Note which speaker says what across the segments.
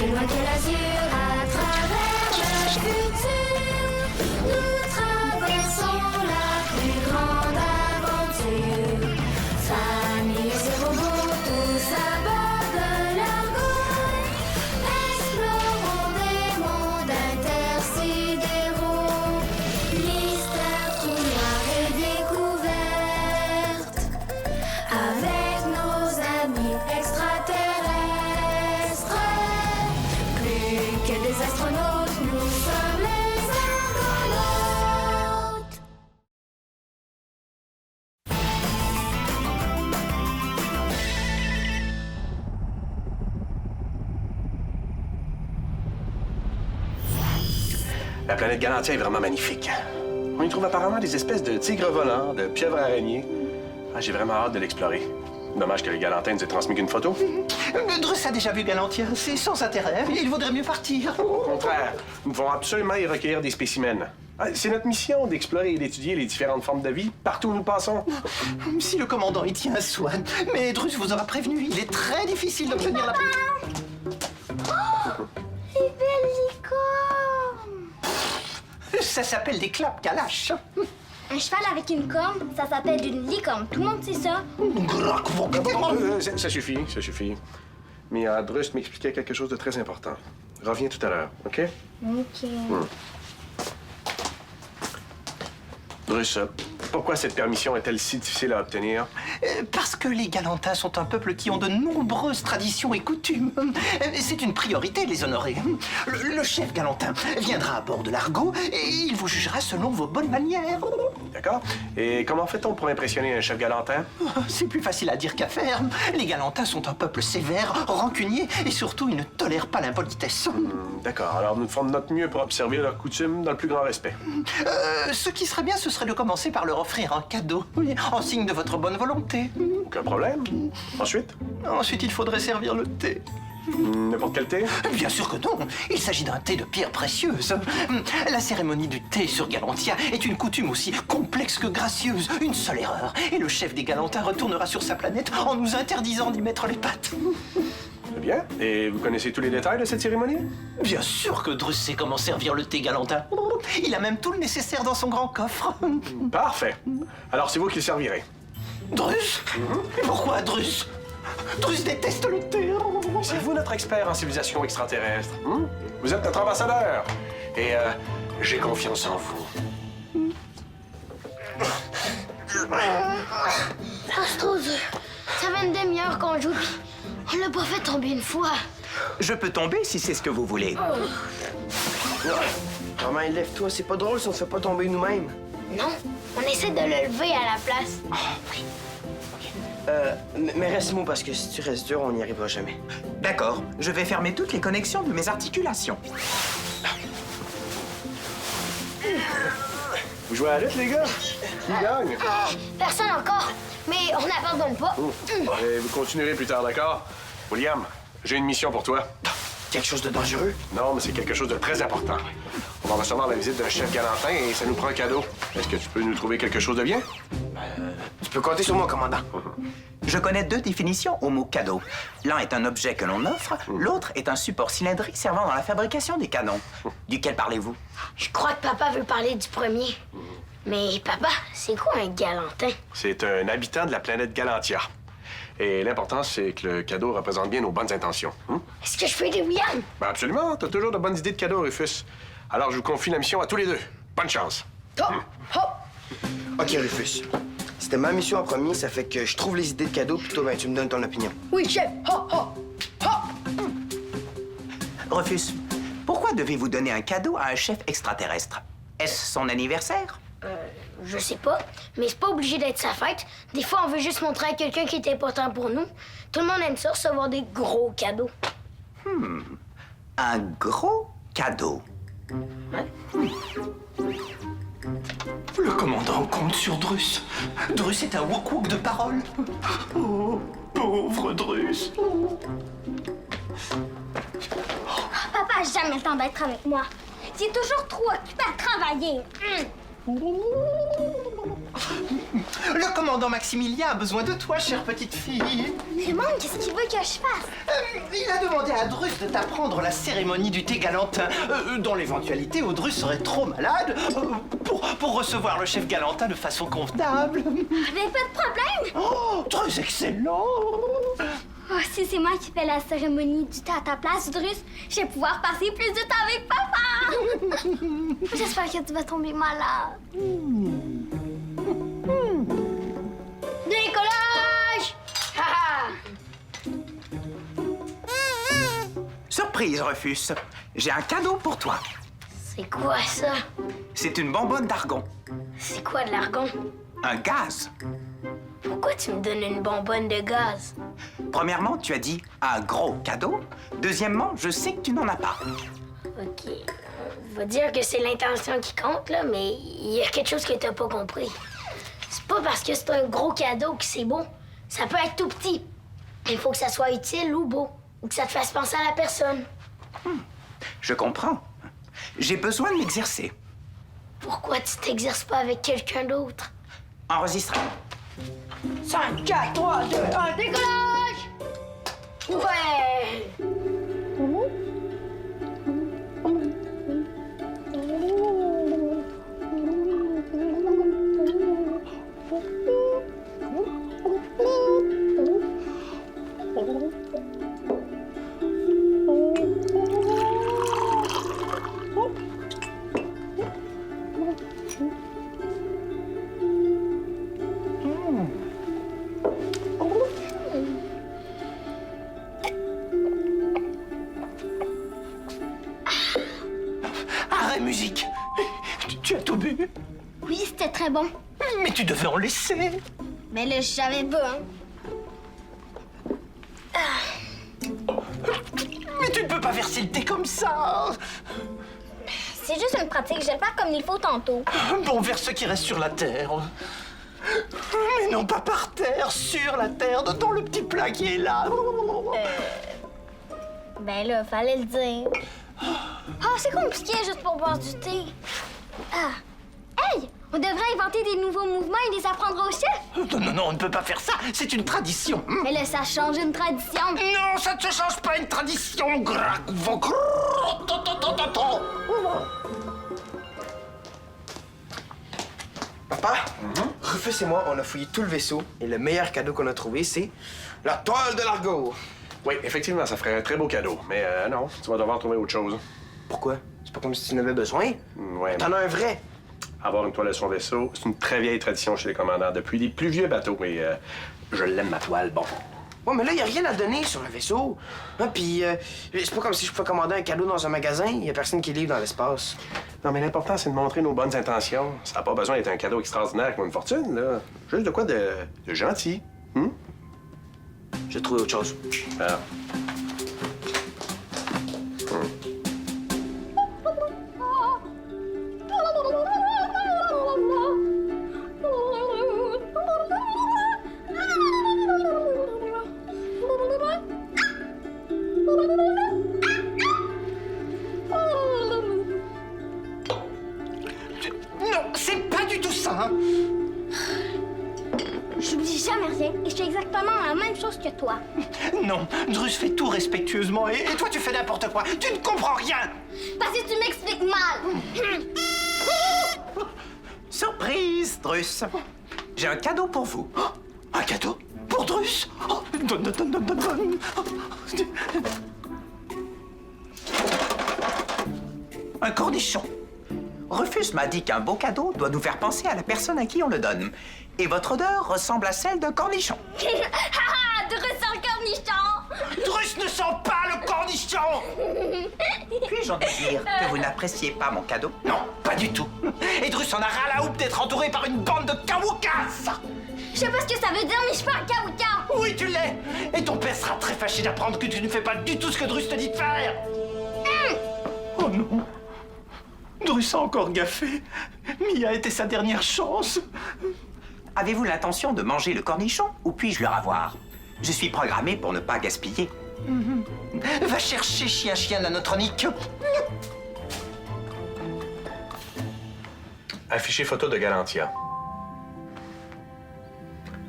Speaker 1: plus loin que l'azur, à travers le futur, nous traversons la plus grande aventure. Famille et robots, tous à bord de l'argot, explorons des mondes intersidéraux, mystères tout noirs et découvertes, avec nos amis extraterrestres. Plus que des astronautes, nous sommes les argonautes.
Speaker 2: La planète Galantia est vraiment magnifique. On y trouve apparemment des espèces de tigres volants, de pieuvres araignées. Ah, j'ai vraiment hâte de l'explorer. Dommage que les Galantins nous aient transmis qu'une photo.
Speaker 3: Druss a déjà vu Galantia. C'est sans intérêt. Il vaudrait mieux partir.
Speaker 2: Au contraire, nous devons absolument y recueillir des spécimens. Ah, c'est notre mission d'explorer et d'étudier les différentes formes de vie partout où nous passons.
Speaker 3: Si le commandant y tient à soi. Mais Druss vous aura prévenu. Il est très difficile d'obtenir la...
Speaker 1: Les belles licornes.
Speaker 3: Ça s'appelle des clapes calaches.
Speaker 1: Un cheval avec une corne, ça s'appelle une licorne. Tout le monde sait ça.
Speaker 2: Ça suffit, ça suffit. Mais Druss m'expliquait quelque chose de très important. Reviens tout à l'heure, OK?
Speaker 1: Ok.
Speaker 2: Druss, pourquoi cette permission est-elle si difficile à obtenir?
Speaker 3: Parce que les Galantins sont un peuple qui ont de nombreuses traditions et coutumes. C'est une priorité de les honorer. Le chef Galantin viendra à bord de l'Argo et il vous jugera selon vos bonnes manières.
Speaker 2: D'accord. Et comment fait-on pour impressionner un chef Galantin?
Speaker 3: C'est plus facile à dire qu'à faire. Les Galantins sont un peuple sévère, rancunier et surtout ils ne tolèrent pas l'impolitesse.
Speaker 2: D'accord. Alors nous ferons de notre mieux pour observer leurs coutumes dans le plus grand respect.
Speaker 3: Ce qui serait bien, ce serait de commencer par leur offrir un cadeau, oui, en signe de votre bonne volonté.
Speaker 2: Aucun problème. Ensuite?
Speaker 3: Ensuite, il faudrait servir le thé.
Speaker 2: N'importe quel thé?
Speaker 3: Bien sûr que non. Il s'agit d'un thé de pierre précieuse. La cérémonie du thé sur Galantia est une coutume aussi complexe que gracieuse. Une seule erreur, et le chef des Galantins retournera sur sa planète en nous interdisant d'y mettre les pattes.
Speaker 2: Très bien. Et vous connaissez tous les détails de cette cérémonie?
Speaker 3: Bien sûr que Druss sait comment servir le thé Galantin. Il a même tout le nécessaire dans son grand coffre.
Speaker 2: Parfait. Alors c'est vous qui le servirez.
Speaker 3: Druss? Mais pourquoi Druss? Druss déteste le thé.
Speaker 2: C'est vous notre expert en civilisation extraterrestre. Vous êtes notre ambassadeur. Et j'ai confiance en vous.
Speaker 1: Ah, c'est trop dur. Ça fait une demi-heure qu'on joue, puis on l'a pas fait tomber une fois.
Speaker 4: Je peux tomber si c'est ce que vous voulez.
Speaker 5: Maman, lève-toi, c'est pas drôle si on se fait pas tomber nous-mêmes.
Speaker 1: Non, on essaie de le lever à la place.
Speaker 5: Mais reste-moi parce que si tu restes dur, on n'y arrivera jamais.
Speaker 4: D'accord, je vais fermer toutes les connexions de mes articulations.
Speaker 2: Vous jouez à la lutte, les gars? Qui gagne?
Speaker 1: Personne encore, mais on n'abandonne pas.
Speaker 2: Et vous continuerez plus tard, d'accord? William, j'ai une mission pour toi.
Speaker 5: Quelque chose de dangereux?
Speaker 2: Non, mais c'est quelque chose de très important. On va recevoir la visite d'un chef Galantin et ça nous prend un cadeau. Est-ce que tu peux nous trouver quelque chose de bien?
Speaker 5: Tu peux compter sur moi, commandant.
Speaker 4: Je connais deux définitions au mot cadeau. L'un est un objet que l'on offre, l'autre est un support cylindrique servant dans la fabrication des canons. Duquel parlez-vous?
Speaker 1: Je crois que papa veut parler du premier. Mais papa, c'est quoi un galantin?
Speaker 2: C'est un habitant de la planète Galantia. Et l'important, c'est que le cadeau représente bien nos bonnes intentions.
Speaker 1: Est-ce que je peux aider William?
Speaker 2: Ben absolument, t'as toujours de bonnes idées de cadeaux, Rufus. Alors je vous confie la mission à tous les deux. Bonne chance.
Speaker 1: Hop, hop.
Speaker 5: OK, Rufus. C'était ma mission en premier, ça fait que je trouve les idées de cadeaux, puis toi, ben, tu me donnes ton opinion.
Speaker 1: Oui, chef. Hop, hop, hop.
Speaker 4: Rufus, pourquoi devez-vous donner un cadeau à un chef extraterrestre? Est-ce son anniversaire?
Speaker 1: Je sais pas, mais c'est pas obligé d'être sa fête. Des fois, on veut juste montrer à quelqu'un qui est important pour nous. Tout le monde aime ça, recevoir des gros cadeaux.
Speaker 4: Un gros cadeau.
Speaker 3: Le commandant compte sur Druss. Druss est un wouk-wouk de parole. Oh, pauvre Druss.
Speaker 1: Papa a jamais le temps d'être avec moi. Il est toujours trop occupé à travailler.
Speaker 3: Le commandant Maximilien a besoin de toi, chère petite fille.
Speaker 1: Raymond, qu'est-ce qu'il veut que je fasse?
Speaker 3: Il a demandé à Drus de t'apprendre la cérémonie du thé galantin. Dans l'éventualité où Drus serait trop malade, pour recevoir le chef galantin de façon convenable.
Speaker 1: Mais pas de problème!
Speaker 3: Oh, très excellent.
Speaker 1: Oh, si c'est moi qui fais la cérémonie du thé à ta place, Drus, je vais pouvoir passer plus de temps avec papa! J'espère que tu vas tomber malade. Décollage!
Speaker 4: Surprise, Rufus. J'ai un cadeau pour toi.
Speaker 1: C'est quoi ça?
Speaker 4: C'est une bonbonne d'argon.
Speaker 1: C'est quoi de l'argon?
Speaker 4: Un gaz.
Speaker 1: Pourquoi tu me donnes une bonbonne de gaz?
Speaker 4: Premièrement, tu as dit un gros cadeau. Deuxièmement, je sais que tu n'en as pas.
Speaker 1: OK. On va dire que c'est l'intention qui compte, là, mais il y a quelque chose que t'as pas compris. C'est pas parce que c'est un gros cadeau que c'est beau. Ça peut être tout petit. Il faut que ça soit utile ou beau. Ou que ça te fasse penser à la personne.
Speaker 4: Je comprends. J'ai besoin de m'exercer.
Speaker 1: Pourquoi tu t'exerces pas avec quelqu'un d'autre?
Speaker 4: Enregistré.
Speaker 1: 5, 4, 3, 2, 1, décollage! Ouais!
Speaker 3: Arrête, musique. Tu as tout bu.
Speaker 1: Oui, c'était très bon.
Speaker 3: Mais tu devais en laisser.
Speaker 1: Mais là, je savais pas, hein.
Speaker 3: Mais tu ne peux pas verser le thé comme ça.
Speaker 1: C'est juste une pratique. Je vais le faire comme il faut tantôt.
Speaker 3: Bon, vers ce qui reste sur la terre. Mais non, pas par terre, sur la terre, dans le petit plat qui est là.
Speaker 1: Ben là, fallait le dire. Ah, c'est compliqué juste pour boire du thé. Ah. Hey! On devrait inventer des nouveaux mouvements et les apprendre au chef.
Speaker 3: Non, non, non, on ne peut pas faire ça. C'est une tradition.
Speaker 1: Mais là, ça change une tradition.
Speaker 3: Non, ça ne se change pas une tradition.
Speaker 5: Papa, Rufus et moi, on a fouillé tout le vaisseau et le meilleur cadeau qu'on a trouvé, c'est la toile de l'argot.
Speaker 2: Oui, effectivement, ça ferait un très beau cadeau. Mais non, tu vas devoir trouver autre chose.
Speaker 5: Pourquoi? C'est pas comme si tu en avais besoin.
Speaker 2: Ouais,
Speaker 5: T'en as un vrai.
Speaker 2: avoir une toile de son vaisseau, c'est une très vieille tradition chez les commandants depuis les plus vieux bateaux. Et je l'aime, ma toile, bon.
Speaker 5: Ouais, mais là, y a rien à donner sur le vaisseau. Hein, puis c'est pas comme si je pouvais commander un cadeau dans un magasin. Y a personne qui livre dans l'espace.
Speaker 2: Non, mais l'important, c'est de montrer nos bonnes intentions. Ça n'a pas besoin d'être un cadeau extraordinaire comme une fortune, là. Juste de quoi de gentil.
Speaker 5: J'ai trouvé autre chose.
Speaker 2: Ah.
Speaker 3: Non, c'est pas du tout ça. Hein.
Speaker 1: J'oublie jamais rien et je fais exactement la même chose que toi.
Speaker 3: Non, Drus fait tout respectueusement et toi tu fais n'importe quoi. Tu ne comprends rien.
Speaker 1: Parce que tu m'expliques mal.
Speaker 4: Surprise, Drus. J'ai un cadeau pour vous.
Speaker 3: Oh, un cadeau pour Drus. Oh, donne, donne, donne, donne, donne.
Speaker 4: Un cornichon. Rufus m'a dit qu'un beau cadeau doit nous faire penser à la personne à qui on le donne. Et votre odeur ressemble à celle d'un cornichon.
Speaker 1: Haha, de ressort cornichon.
Speaker 3: Drus ne sent pas le cornichon.
Speaker 4: Puis-je en dire que vous n'appréciez pas mon cadeau?
Speaker 3: Non, pas du tout. Et Drus en a ras la houppe d'être entouré par une bande de kawoukas.
Speaker 1: Je sais pas ce que ça veut dire, mais je suis pas un kawouka.
Speaker 3: Oui, tu l'es. Et ton père sera très fâché d'apprendre que tu ne fais pas du tout ce que Drus te dit de faire. Oh non. Drus a encore gaffé. Mia était sa dernière chance.
Speaker 4: Avez-vous l'intention de manger le cornichon ou puis-je le ravoir? Je suis programmé pour ne pas gaspiller.
Speaker 3: Va chercher chien nanotronique.
Speaker 2: Afficher photo de Galantia.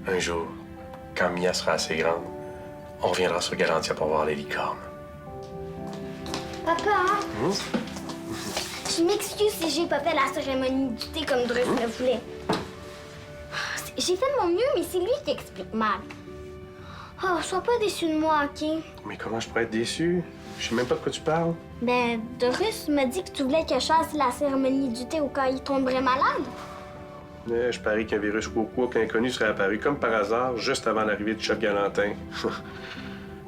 Speaker 2: Un jour, quand Mia sera assez grande, on reviendra sur Galantia pour voir les licornes.
Speaker 1: Papa, je m'excuse si j'ai pas fait la cérémonie du thé comme Drus le voulait. J'ai fait de mon mieux, mais c'est lui qui explique mal. Oh, sois pas déçu de moi, OK?
Speaker 2: Mais comment je pourrais être déçu? Je sais même pas de quoi tu parles.
Speaker 1: Ben, Drus m'a dit que tu voulais que je fasse la cérémonie du thé au cas où il tomberait malade.
Speaker 2: Je parie qu'un virus woke inconnu serait apparu comme par hasard juste avant l'arrivée de Chef Galantin.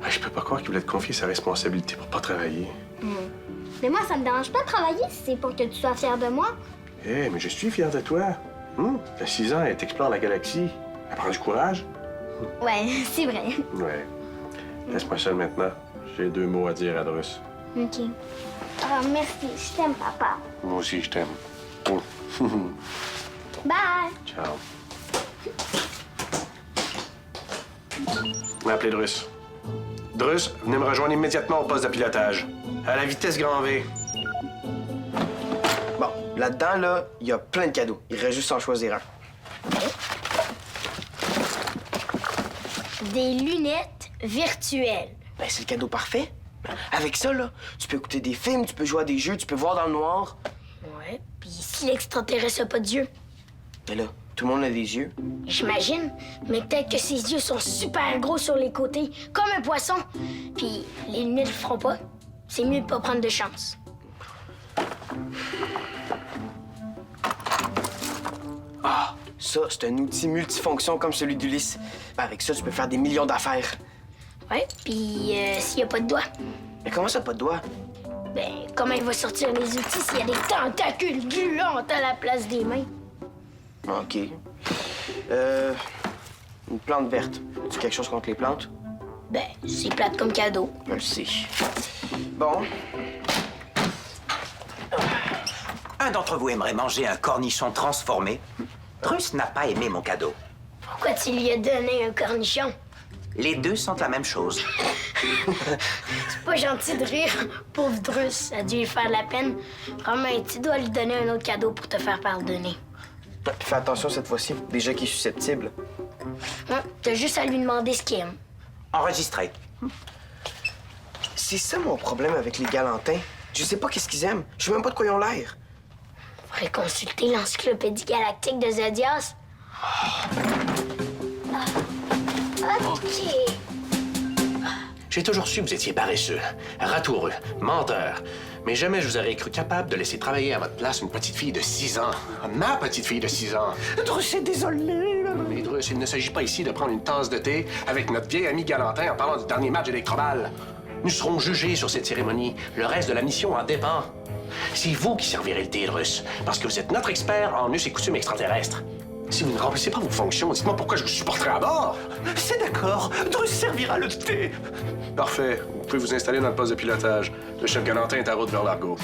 Speaker 2: Je peux pas croire qu'il voulait te confier sa responsabilité pour pas travailler.
Speaker 1: Mais moi, ça me dérange pas de travailler si c'est pour que tu sois fier de moi.
Speaker 2: Mais je suis fier de toi. T'as 6 ans et t'explores la galaxie. Elle prend du courage.
Speaker 1: Ouais, c'est vrai.
Speaker 2: Ouais. Laisse-moi seul maintenant. J'ai 2 mots à dire à Drus.
Speaker 1: OK. Ah, merci. Je t'aime, papa.
Speaker 2: Moi aussi, je t'aime.
Speaker 1: Bye!
Speaker 2: Ciao. On va appeler Drus. Drus, venez me rejoindre immédiatement au poste de pilotage. À la vitesse grand V.
Speaker 5: Bon, là-dedans, là, il y a plein de cadeaux. Il reste juste à en choisir un.
Speaker 1: Des lunettes virtuelles.
Speaker 5: Ben, c'est le cadeau parfait. Avec ça, là, tu peux écouter des films, tu peux jouer à des jeux, tu peux voir dans le noir.
Speaker 6: Ouais, puis si l'extraterrestre n'a pas d'yeux,
Speaker 5: Mais là, tout le monde a des yeux.
Speaker 6: j'imagine, mais peut-être que ses yeux sont super gros sur les côtés, comme un poisson. Puis les lunettes le feront pas. C'est mieux de pas prendre de chance.
Speaker 5: Ah, ça, c'est un outil multifonction comme celui d'Ulysse. Ben, avec ça, tu peux faire des millions d'affaires.
Speaker 6: Ouais, puis s'il y a pas de doigts,
Speaker 5: Mais comment ça, pas de doigts?
Speaker 6: ben comment il va sortir les outils s'il y a des tentacules gluantes à la place des mains?
Speaker 5: OK. Une plante verte. Tu quelque chose contre les plantes?
Speaker 6: Ben, c'est plate comme cadeau.
Speaker 5: Je le sais. Bon,
Speaker 4: Un d'entre vous aimerait manger un cornichon transformé? Drus n'a pas aimé mon cadeau.
Speaker 6: Pourquoi tu lui as donné un cornichon?
Speaker 4: Les deux sentent la même chose.
Speaker 6: C'est pas gentil de rire. Pauvre Drus, ça a dû lui faire de la peine. Romain, tu dois lui donner un autre cadeau pour te faire pardonner.
Speaker 5: fais attention cette fois-ci. Déjà qu'il est susceptible.
Speaker 6: T'as juste à lui demander ce qu'il aime.
Speaker 4: Enregistré.
Speaker 5: C'est ça mon problème avec les galantins. Je sais pas qu'est-ce qu'ils aiment. Je sais même pas de quoi ils ont l'air.
Speaker 6: Faudrait consulter l'encyclopédie galactique de Zodias. OK.
Speaker 2: J'ai toujours su que vous étiez paresseux, ratoureux, menteur. Mais jamais je vous aurais cru capable de laisser travailler à votre place une petite fille de 6 ans. Ma petite fille de 6 ans.
Speaker 3: Drus est désolé.
Speaker 2: Mais Drus, il ne s'agit pas ici de prendre une tasse de thé avec notre vieil ami Galantin en parlant du dernier match électrobal. Nous serons jugés sur cette cérémonie. Le reste de la mission en dépend. C'est vous qui servirez le thé, Drus, parce que vous êtes notre expert en us et coutumes extraterrestres. Si vous ne remplissez pas vos fonctions, dites-moi pourquoi je vous supporterai à bord.
Speaker 3: C'est d'accord. Drus servira le thé.
Speaker 2: Parfait. Vous pouvez vous installer dans le poste de pilotage. Le chef Galantin est en route vers Largo.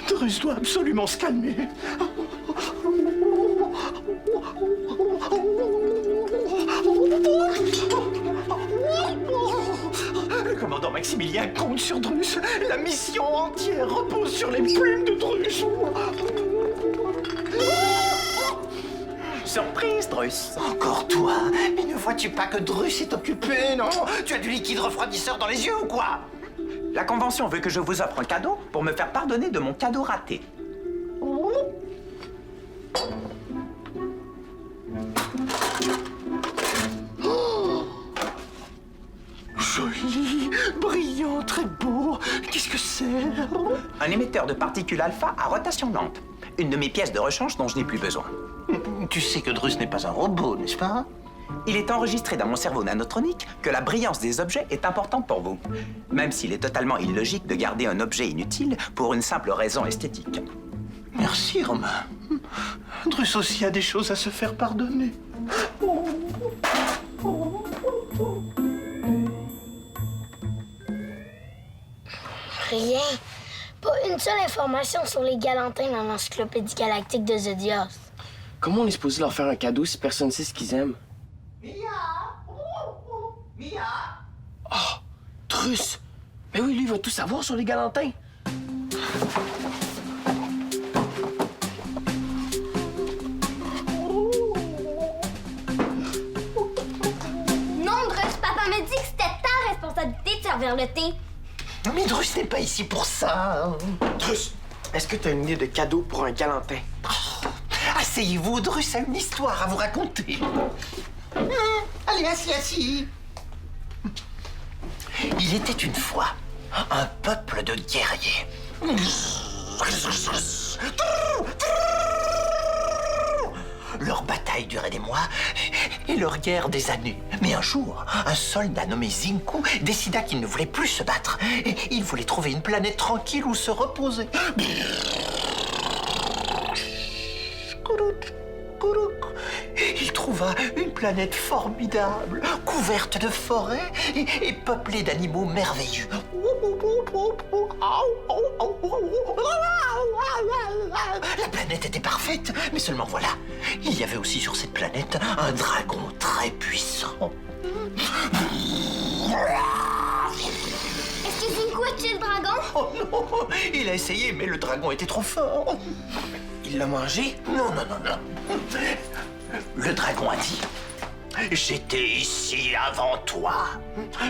Speaker 3: Drus doit absolument se calmer. Le commandant Maximilien compte sur Drus. La mission entière repose sur les plumes de Drus.
Speaker 4: Surprise, Drus.
Speaker 3: Encore toi? Mais ne vois-tu pas que Drus est occupé, non? Tu as du liquide refroidisseur dans les yeux ou quoi?
Speaker 4: La convention veut que je vous offre un cadeau pour me faire pardonner de mon cadeau raté.
Speaker 3: Joli, brillant, très beau. Qu'est-ce que c'est?
Speaker 4: Un émetteur de particules alpha à rotation lente. Une de mes pièces de rechange dont je n'ai plus besoin.
Speaker 3: Tu sais que Drus n'est pas un robot, n'est-ce pas?
Speaker 4: Il est enregistré dans mon cerveau nanotronique que la brillance des objets est importante pour vous. Même s'il est totalement illogique de garder un objet inutile pour une simple raison esthétique.
Speaker 3: Merci, Romain. Drus aussi a des choses à se faire pardonner.
Speaker 6: Rien. Pas une seule information sur les galantins dans l'encyclopédie galactique de Zodias.
Speaker 5: Comment on est supposé leur faire un cadeau si personne ne sait ce qu'ils aiment? Drus! Ben oui, lui, il va tout savoir sur les galantins.
Speaker 1: Non, Drus, papa m'a dit que c'était ta responsabilité de servir le thé.
Speaker 3: Mais Drus n'est pas ici pour ça. Hein.
Speaker 5: Drus, est-ce que tu as une idée de cadeau pour un galantin?
Speaker 3: Asseyez-vous, Drus a une histoire à vous raconter. Allez, assis. Il était une fois un peuple de guerriers. Leur bataille durait des mois et leur guerre des années. Mais un jour, un soldat nommé Zinku décida qu'il ne voulait plus se battre. Et il voulait trouver une planète tranquille où se reposer. Il trouva une planète formidable, couverte de forêts et peuplée d'animaux merveilleux. La planète était parfaite, mais seulement voilà, il y avait aussi sur cette planète un dragon très puissant.
Speaker 1: Est-ce que Zinku a tué le dragon?
Speaker 3: Oh non, il a essayé, mais le dragon était trop fort.
Speaker 5: Il l'a mangé?
Speaker 3: Non. Le dragon a dit: j'étais ici avant toi,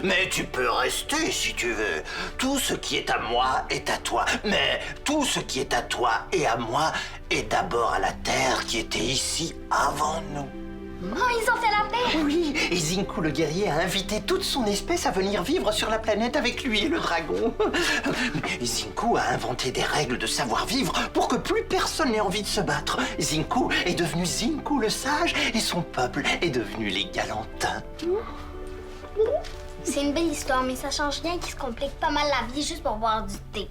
Speaker 3: mais tu peux rester si tu veux. Tout ce qui est à moi est à toi, mais tout ce qui est à toi et à moi est d'abord à la terre qui était ici avant nous.
Speaker 1: Oh, ils ont fait la paix!
Speaker 3: Oui, et Zinku le guerrier a invité toute son espèce à venir vivre sur la planète avec lui et le dragon. Mais Zinku a inventé des règles de savoir-vivre pour que plus personne n'ait envie de se battre. Zinku est devenu Zinku le sage et son peuple est devenu les Galantins.
Speaker 1: C'est une belle histoire, mais ça change rien qu'il se complique pas mal la vie juste pour boire du thé.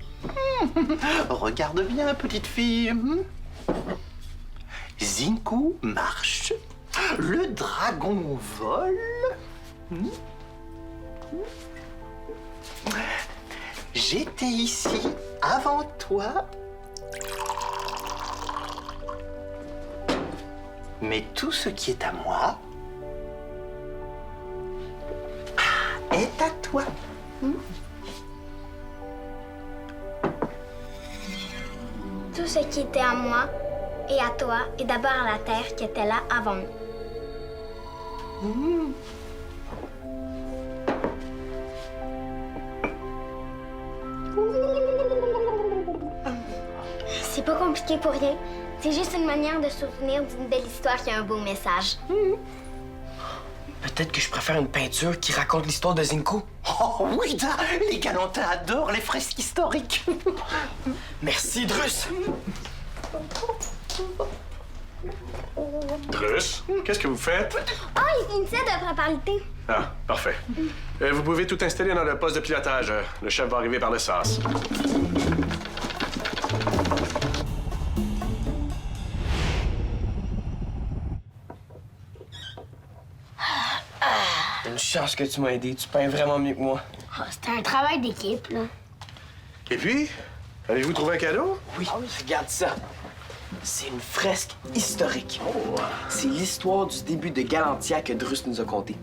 Speaker 3: Regarde bien, petite fille. Zinku marche. Le dragon vole. J'étais ici avant toi. Mais tout ce qui est à moi est à toi.
Speaker 1: Tout ce qui était à moi et à toi est d'abord à la terre qui était là avant nous. C'est pas compliqué pour rien. C'est juste une manière de se souvenir d'une belle histoire qui a un beau message.
Speaker 5: Peut-être que je préfère une peinture qui raconte l'histoire de Zinku.
Speaker 3: Oh oui, les Galantins adorent les fresques historiques.
Speaker 5: Merci, Drus.
Speaker 2: Drus, qu'est-ce que vous faites?
Speaker 1: Oh, il finissait de préparer le thé.
Speaker 2: Ah, parfait. Vous pouvez tout installer dans le poste de pilotage. Le chef va arriver par le sas.
Speaker 5: Une chance que tu m'as aidé. Tu peins vraiment mieux que moi.
Speaker 6: Ah, c'était un travail d'équipe, là.
Speaker 2: Et puis, allez-vous trouver un cadeau?
Speaker 5: Oui, regarde ça. C'est une fresque historique. C'est l'histoire du début de Galantia que Drus nous a conté.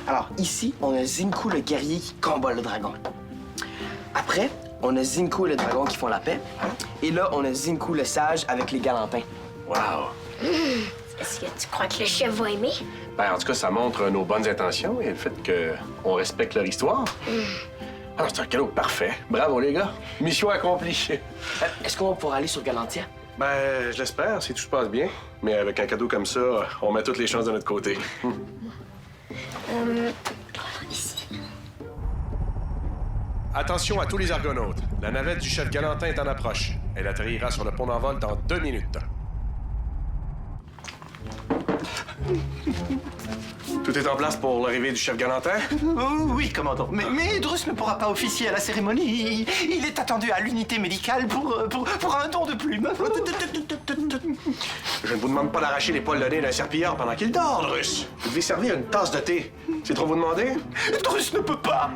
Speaker 5: Alors, ici, on a Zinku le guerrier qui combat le dragon. Après, on a Zinku et le dragon qui font la paix. Et là, on a Zinku le sage avec les Galantins.
Speaker 2: Wow!
Speaker 6: Est-ce que tu crois que le chef va aimer?
Speaker 2: Ben, en tout cas, ça montre nos bonnes intentions et le fait qu'on respecte leur histoire. Alors, c'est un cadeau parfait. Bravo, les gars. Mission accomplie.
Speaker 5: Est-ce qu'on va pouvoir aller sur Galantia?
Speaker 2: Ben, je l'espère, si tout se passe bien. Mais avec un cadeau comme ça, on met toutes les chances de notre côté.
Speaker 6: Ici.
Speaker 2: Attention à tous les argonautes. La navette du chef Galantin est en approche. Elle atterrira sur le pont d'envol dans 2 minutes. Tout est en place pour l'arrivée du chef Galantin?
Speaker 3: Oh, oui, commandant. Mais Drus ne pourra pas officier à la cérémonie. Il est attendu à l'unité médicale pour un don de plume.
Speaker 2: Je ne vous demande pas d'arracher les poils de nez d'un serpillard pendant qu'il dort, Drus. Vous devez servir une tasse de thé. C'est trop vous demander?
Speaker 3: Drus ne peut pas.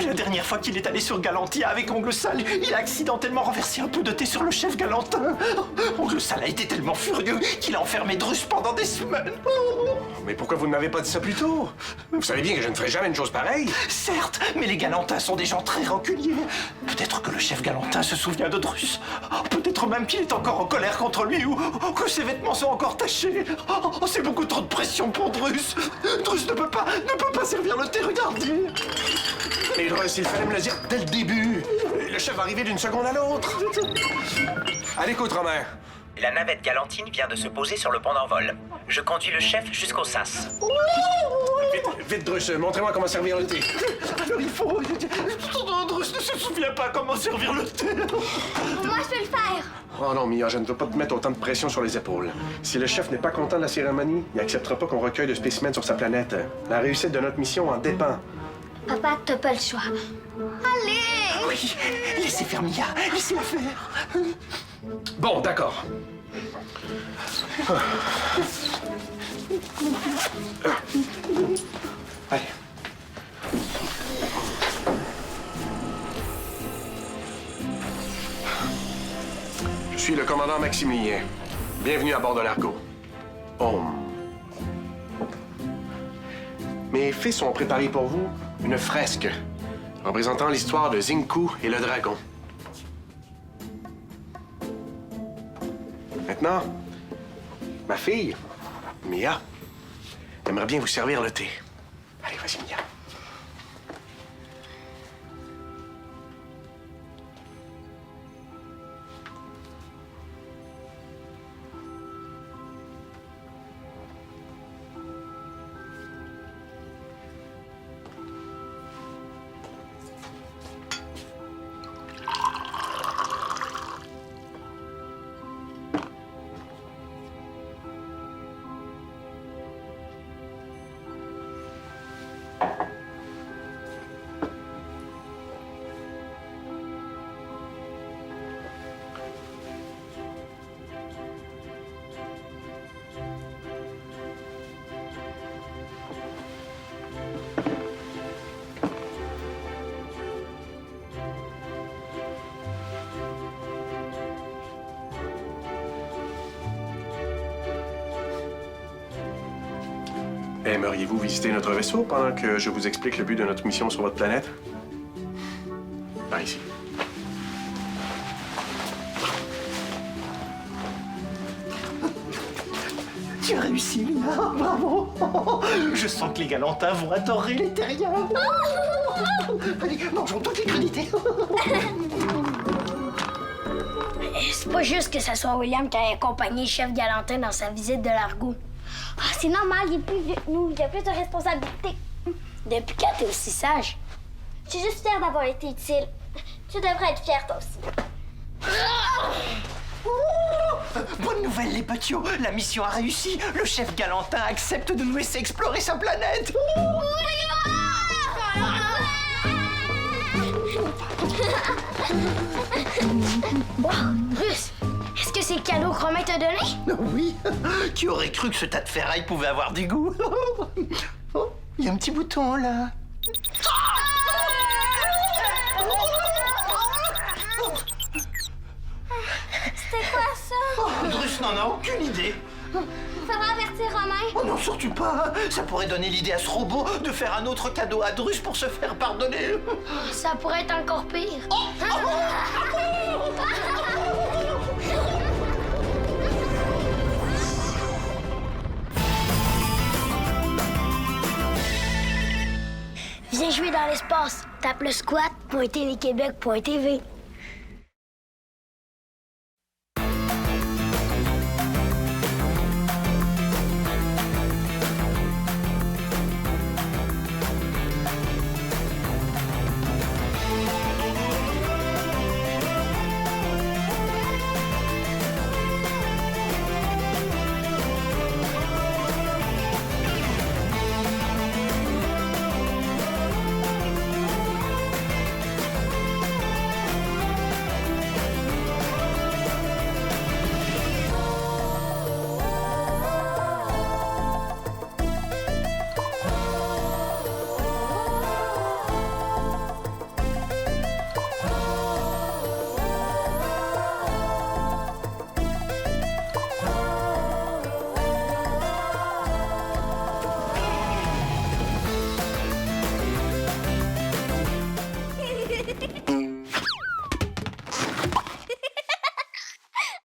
Speaker 3: La dernière fois qu'il est allé sur Galantia avec Ongle Sale, il a accidentellement renversé un peu de thé sur le chef Galantin. Ongle Sale a été tellement furieux qu'il a enfermé Drus pendant des semaines.
Speaker 2: Mais pourquoi vous ne m'avez pas dit ça plus tôt? Vous savez bien que je ne ferai jamais une chose pareille.
Speaker 3: Certes, mais les Galantins sont des gens très rancuniers. Peut-être que le chef Galantin se souvient de Drus. Peut-être même qu'il est encore en colère contre lui ou que ses vêtements sont encore tachés. Oh, c'est beaucoup trop de pression pour Drus. Drus ne peut pas servir le thé, regardez.
Speaker 2: Mais Drus, il fallait me le dire dès le début. Le chef va arriver d'une seconde à l'autre. À l'écoute, Romain.
Speaker 4: La navette galantine vient de se poser sur le pont d'envol. Je conduis le chef jusqu'au sas.
Speaker 2: Vite, Drus, montrez-moi comment servir le thé.
Speaker 3: Alors il faut... Drus ne se souvient pas comment servir le thé.
Speaker 1: Moi, je peux le faire.
Speaker 2: Oh non, Mia, je ne veux pas te mettre autant de pression sur les épaules. Si le chef n'est pas content de la cérémonie, il acceptera pas qu'on recueille de spécimens sur sa planète. La réussite de notre mission en dépend.
Speaker 6: Papa, t'as pas le choix.
Speaker 1: Allez!
Speaker 3: Oui, laissez faire Mia, laissez-la faire.
Speaker 2: Bon, d'accord. Allez. Je suis le commandant Maximilien. Bienvenue à bord de l'Argo. Mes fils ont préparé pour vous une fresque représentant l'histoire de Xingku et le dragon. Maintenant, ma fille, Mia, aimerait bien vous servir le thé. Allez, vas-y, Mia. Aimeriez-vous visiter notre vaisseau pendant que je vous explique le but de notre mission sur votre planète? Par ici.
Speaker 3: Tu as réussi, Mia, bravo. Je sens que les Galantins vont adorer les terriens. Allez, mangeons toutes les crudités.
Speaker 6: C'est pas juste que ça soit William qui a accompagné le chef Galantin dans sa visite de l'Argo.
Speaker 1: Ah, c'est normal, il est plus vieux que nous, il a plus de responsabilités.
Speaker 6: Depuis quand t'es aussi sage?
Speaker 1: Je suis juste fière d'avoir été utile. Tu devrais être fière, toi aussi.
Speaker 3: Bonne nouvelle, les petits. La mission a réussi. Le chef Galantin accepte de nous laisser explorer sa planète.
Speaker 6: Russe, est-ce que c'est le cadeau que Romain t'a donné?
Speaker 3: Oui. Qui aurait cru que ce tas de ferraille pouvait avoir du goût? Oh, il y a un petit bouton, là.
Speaker 1: C'était quoi ça?
Speaker 3: Drus n'en a aucune idée.
Speaker 1: Faudra avertir Romain.
Speaker 3: Oh non, surtout pas. Ça pourrait donner l'idée à ce robot de faire un autre cadeau à Drus pour se faire pardonner.
Speaker 6: Ça pourrait être encore pire. Viens jouer dans l'espace. Tape le squat.téléquebec.tv.